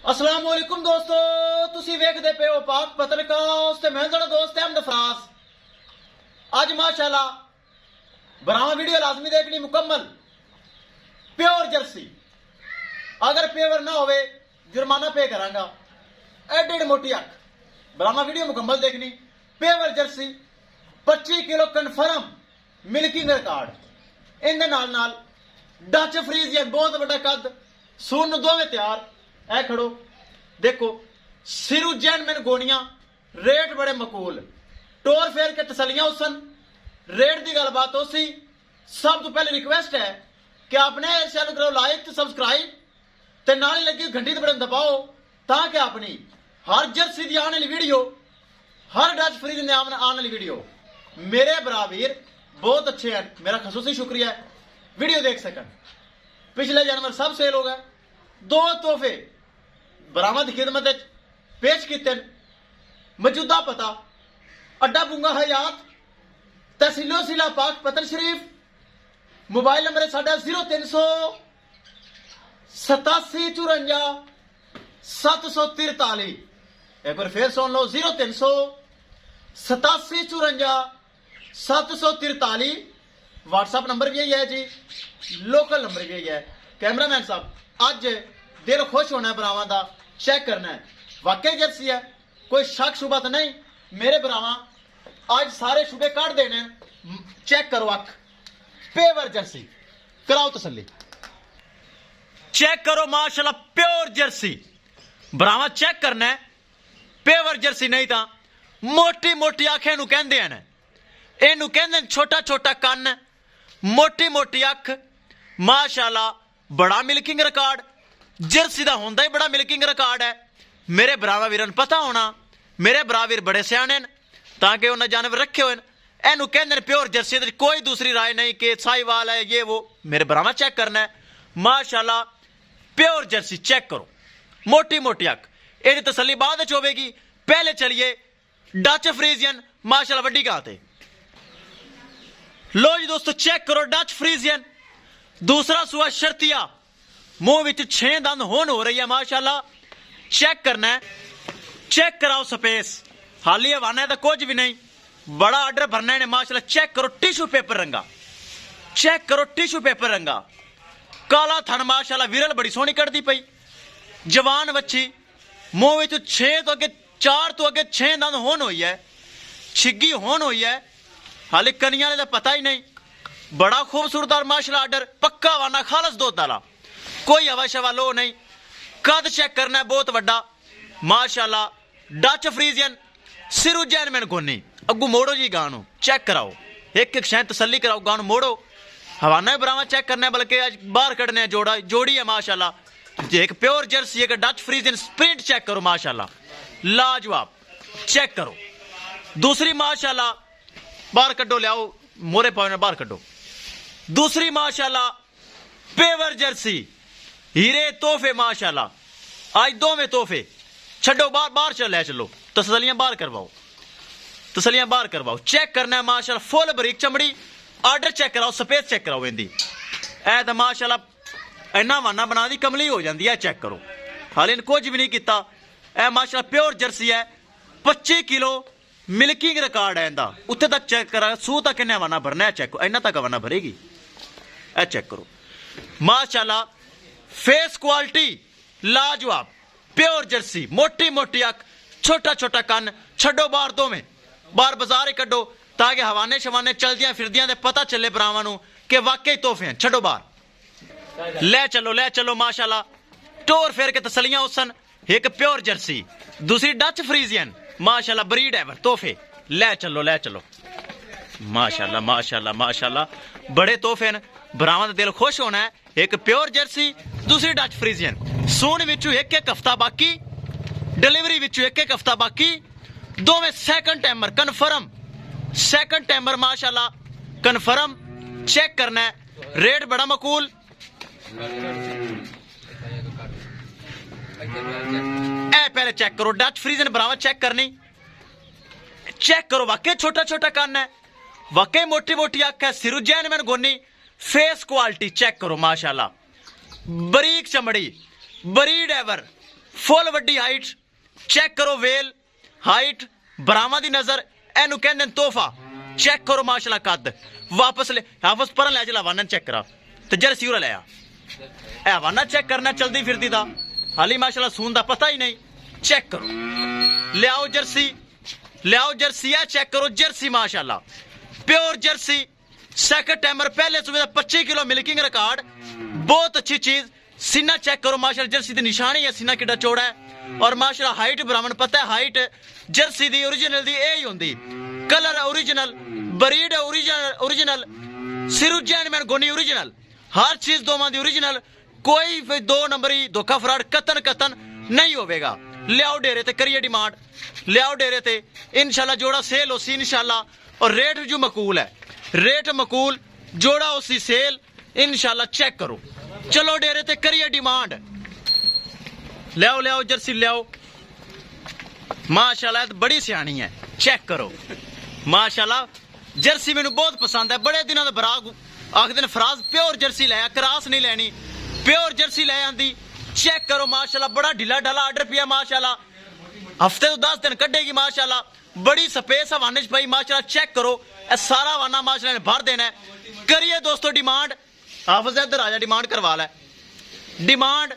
अस्सलाम वालेकुम दोस्तों, तुसी वेखदे पे हो पाक पत्रकार ते मैं तुहाडा दोस्त अहमद फराज। अज माशाल्लाह बरामा वीडियो लाजमी देखनी मुकम्मल। प्योर जर्सी, अगर पेवर ना होवे जुर्माना पे करांगा। एड मोटी अख, बरामा वीडियो मुकम्मल देखनी। Pure jersey 25 kilo confirm milking record. इन दे नाल डच फ्रीजियन बहुत बड़ा कद सुन दोवें तैयार। ऐ खड़ो देखो, सिरू जैनमैन गोनियां, रेट बड़े मकूल। टोर फेर के तसलियां उसन, रेट की गलबात हो सी। सब तो पहले रिक्वेस्ट है कि अपने चैनल करो लाइक तो सब्सक्राइब ते नाल लगी घंटी ते बटन दबाओ ताकि अपनी हर जर्सी की आने वाली वीडियो, हर डच फ्रीज ने आने वाली वीडियो मेरे बराबर बहुत अच्छे हैं, मेरा खसूसी शुक्रिया है, वीडियो देख सकन। पिछले जानवर सब सेल हो गए। दो तोहफे बरामद खिदमत पेश किए। मौजूदा पता अड्डा बुंगा हयात, तहसीलो जिला पाक पतन शरीफ। मोबाइल नंबर है साढ़ा 0300 87 54 743। एक बार फिर सुन लो, 0300 87 54 743। व्हाट्सएप नंबर भी यही है जी, लोकल नंबर भी यही है। कैमरामैन साहब अज दिल खुश होना है, बरावा का चेक करना है, वाकई जर्सी है, कोई शक शुबा तो नहीं। मेरे बरावा आज सारे शुबे काट देने। चेक करो अख, पेवर जर्सी कराओ तसल्ली। चेक करो माशाल्लाह प्योर जर्सी। बरावा चेक करना है, पेवर जर्सी नहीं तो मोटी मोटी अख इनू कहंदे हैं। इनू कहंदे छोटा छोटा कन्न, मोटी मोटी अख। माशाल्लाह बड़ा मिल्किंग रिकॉर्ड जर्सी का होंदा ही बड़ा मिल्किंग रिकॉर्ड है। मेरे बरावा वीरन पता होना, मेरे बरा वीर बड़े सियाने ताकि उन्हें जानवर रखे हुए। एनू कहते प्योर जर्सी, कोई दूसरी राय नहीं कि साहिवाल है ये वो। मेरे बरावा चेक करना है, माशाल्लाह प्योर जर्सी चेक करो। मोटी मोटी अख, ये तसली बाद होगी। पहले चलिए डच फ्रीजियन, माशाल्लाह वड्डी गाते। लो जी दोस्तों चेक करो डच फ्रीजियन। दूसरा सुआ शर्तिया, मुंह विच 6 दंद होन हो रही है माशाल्लाह। चेक करना है, चेक कराओ स्पेस। हाली हवाना है तो कुछ भी नहीं, बड़ा ऑर्डर भरना है माशाल्लाह। चेक करो टिश्यू पेपर रंगा, चेक करो टिश्यू पेपर रंगा। काला थन माशाल्लाह, विरल बड़ी सोहनी कटदी पई। जवान बच्ची, मुंह विच 6 तो अगे 4 तो अगे 6 दंद होन हुई है, छिग्गी होन हुई है। हाली कनिया ने तो पता ही नहीं। बड़ा खूबसूरत और माशाल्लाह ऑर्डर, पक्का वाना खालस दो ताला, कोई हवा शवा लो नहीं। कद चेक करना है बहुत बड़ा माशाल्लाह। डच फ्रीजियन सिरू जैनमैन गोनी। अगू मोड़ो जी गानू, चेक कराओ, एक एक शह तसली कराओ, गानू मोड़ो। हवाना भी बरावा चेक करना है, बल्कि आज बाहर कड़ने है। जोड़ा जोड़ी है माशाल्लाह, एक प्योर जर्सी, एक डच फ्रीजियन स्प्रिंट। चेक करो माशाल्लाह लाजवाब, चेक करो। दूसरी माशाल्लाह बाहर कड्डो, लियाओ मोरे पावे बाहर कड्डो। दूसरी माशाल्लाह पेवर जर्सी, हीरे तोहफे माशाल्लाह। आज दो में तोहफे छो, बाहर बाहर चल चलो, तसलियां बाहर करवाओ, तसलियां बाहर करवाओ। चेक करना है माशाल्लाह फुल बरीक चमड़ी। ऑर्डर चेक कराओ, स्पेस चेक कराओ। इंदी ऐ तो माशाल्लाह इन्ना वाना बना दी कमली हो जाती है। चेक करो, हाल इन कुछ भी नहीं किया। ऐ माशाल्लाह प्योर जर्सी है, 25 किलो मिल्किंग रिकॉर्ड है इंदा। उत्थे तक चेक करा, सूह तक इन्हें वाना भरना है। चेक इन्ना तक वाना भरेगी। ऐ चेक करो माशाल्लाह, फेस क्वालिटी लाजवाब, प्योर जर्सी। मोटी मोटी अख, छोटा छोटा कन्न। छो बाहर दो में, बाहर बाजार ही कड्डो ताकि हवाने शवाने चलदियां फिरदियां पता चले भरावां नूं कि वाकई तोहफे हैं। छो बाहर, ले चलो माशाल्लाह। टोर फेर के तसलियां उसन। एक प्योर जर्सी, दूसरी डच फ्रीजियन माशाल्लाह ब्रीड है तोहफे। ले चलो माशाल्लाह माशाल्लाह माशाल्लाह बड़े तोहफे हैं। बरावां दा दिल खुश होना है। एक प्योर जर्सी, दूसरी डच फ्रीजियन। सून विचू एक एक हफ्ता बाकी, डिलीवरी विचू एक एक हफ्ता बाकी। दोवें second timer confirm, second timer माशाल्लाह कन्फर्म। चेक करना है, रेट बड़ा मकूल। ए पहले चेक करो डच फ्रीजियन बरावा चेक करनी। चेक करो वाकई छोटा छोटा कान है, वाकई मोटी मोटी अख है। सिरू जैनमैन गोनी। फेस क्वालिटी चेक करो माशाल्लाह, बारीक चमड़ी, बरीड एवर, फुल वड्डी हाइट, चेक करो वेल हाइट, बरामा दी नजर, एनू कहंदे ने तोहफा। चेक करो माशाल्लाह कद, वापस ले हाफिज पर लै चला हवाना चेक करा ते जर्सी उरा लिया ए हवाना चेक करना चलदी फिरदी दा हाली माशाल्लाह सून दा पता ही नहीं। चेक करो, लियाओ जर्सी, लियाओ जर्सी है, चेक करो जर्सी माशाल्लाह प्योर जर्सी, सेकंड टाइमर, पहले सुबह 25 किलो मिल्किंग रिकॉर्ड, बहुत अच्छी चीज। सीना चेक करो माशाल्लाह, जर्सी दी निशानी है सीना किड्डा चौड़ा है, और माशाल्लाह हाइट ब्राह्मण पता है हाइट जर्सी दी ओरिजिनल दी यही होंदी, कलर ओरिजिनल, ब्रीड ओरिजिनल, सिरुजैन मैन गोनी ओरिजिनल, हर चीज दोवां दी ओरिजिनल, कोई दो नंबरी धोखा फ्रॉड कतन नहीं होवेगा। लियाओ डेरे ते करिए डिमांड, लियाओ डेरे ते इंशाल्लाह जोड़ा सेल होसी इंशाल्लाह, और रेट जो मकूल है, रेट मकूल, जोड़ा होसी सेल इंशाल्लाह। चेक करो, चलो डेरे ते करिए डिमांड, लियाओ लियाओ जर्सी लियाओ माशाल्लाह, बड़ी सियानी है। चेक करो माशाल्लाह, जर्सी मैनू बहुत पसंद है, बड़े दिनों का बराग आखदे ने फराज प्योर जर्सी लाया, क्रास नहीं लैनी, प्योर जर्सी लै आंदी। चेक करो माशाल्लाह, बड़ा ढिला ढाला आर्डर पिया माशाल्लाह, हफ्ते तो 10 दिन कटेगी माशाल्लाह, बड़ी स्पेस हवाने च पई माशाल्लाह। चेक करो ए सारा हवाना माशाल्लाह ने भर देना है। करिए दोस्तों डिमांड, हाफिज इधर आ जा, डिमांड करवा लै, डिमांड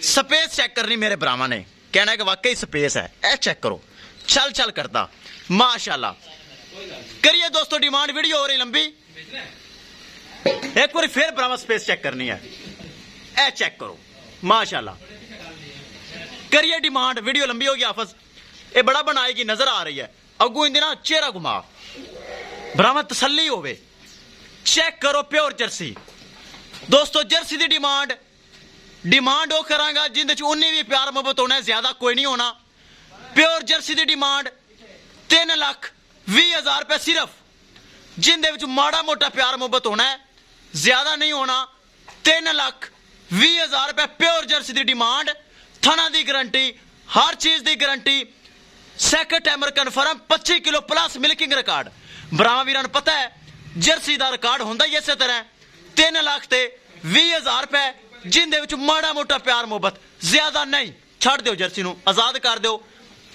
स्पेस चेक करनी मेरे भरावां ने, कहना है कि वाकई स्पेस है, ए चेक करो चल चल करता माशाल्लाह। करिए दोस्तों डिमांड, वीडियो हो रही लंबी, एक बार फिर भरावा स्पेस चेक करनी है, ए चेक करो माशाल्लाह। करिए डिमांड, वीडियो लंबी होगी हाफिज, ये बड़ा बनाएगी नजर आ रही है, अगू इंदे ना चेहरा घुमा भरावा तसल्ली होवे। चेक करो प्योर जर्सी दोस्तों, जर्सी दी डिमांड वो करांगा जिंदे च उन्नी भी प्यार मोहब्बत होना है, ज्यादा कोई नहीं होना। प्योर जर्सी दी डिमांड 3,20,000 रुपए सिर्फ, जिंदे विच माड़ा मोटा प्यार मोहब्बत होना है, ज्यादा नहीं होना। 3,20,000 रुपए प्योर जर्सी दी डिमांड, थना दी गारंटी, हर चीज दी guarantee, second timer confirm, 25 kilo plus milking record. भरावा वीरां पता है जर्सी दा रिकॉर्ड होंदा ही इसे तरह। 3,20,000 रुपए, जिंदे विच माड़ा मोटा प्यार मोहब्बत, ज्यादा नहीं। छड़ दो जर्सी नू, आजाद कर दो।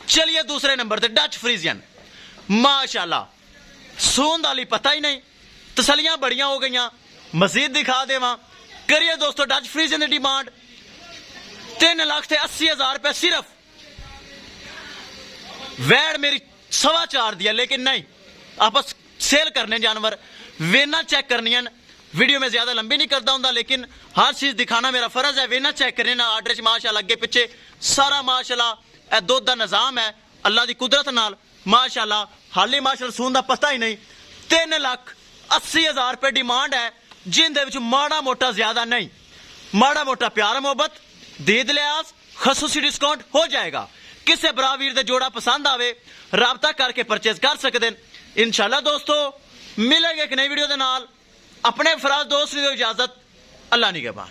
चलिए दूसरे नंबर ते डच फ्रीजियन माशाल्लाह, सूंद वाली पता ही नहीं, तसलियां बड़ियां हो गई, मजीद दिखा देवा। करिए दोस्तों डच फ्रीजियन की डिमांड 3,80,000 रुपए सिर्फ। वैड मेरी 4.25 दिया, लेकिन नहीं आप सेल करने जानवर, वेना चेक करनी है। वीडियो में ज्यादा लंबी नहीं करता हूं, लेकिन हर चीज दिखाना मेरा फर्ज है। वेना चेक करने ना आर्डर च माशाल्लाह अगे पिछे सारा माशाल्लाह दुध का निजाम है, अल्लाह की कुदरत नाल माशाल्लाह। हाली माशाल्लाह सून का पता ही नहीं। 3,80,000 रुपए डिमांड है, जिंदे विच माड़ा मोटा ज्यादा नहीं, माड़ा मोटा प्यार मोहब्बत, दीद लिहाज, खसूसी डिस्काउंट हो जाएगा। किसे भरा वीर दे जोड़ा पसंद आवे, राबता करके परचेज कर सकते हैं इंशाल्लाह। दोस्तों मिलेंगे एक नई वीडियो के नाल, अपने फराज दोस्त की इजाजत, अल्लाह निगहबान।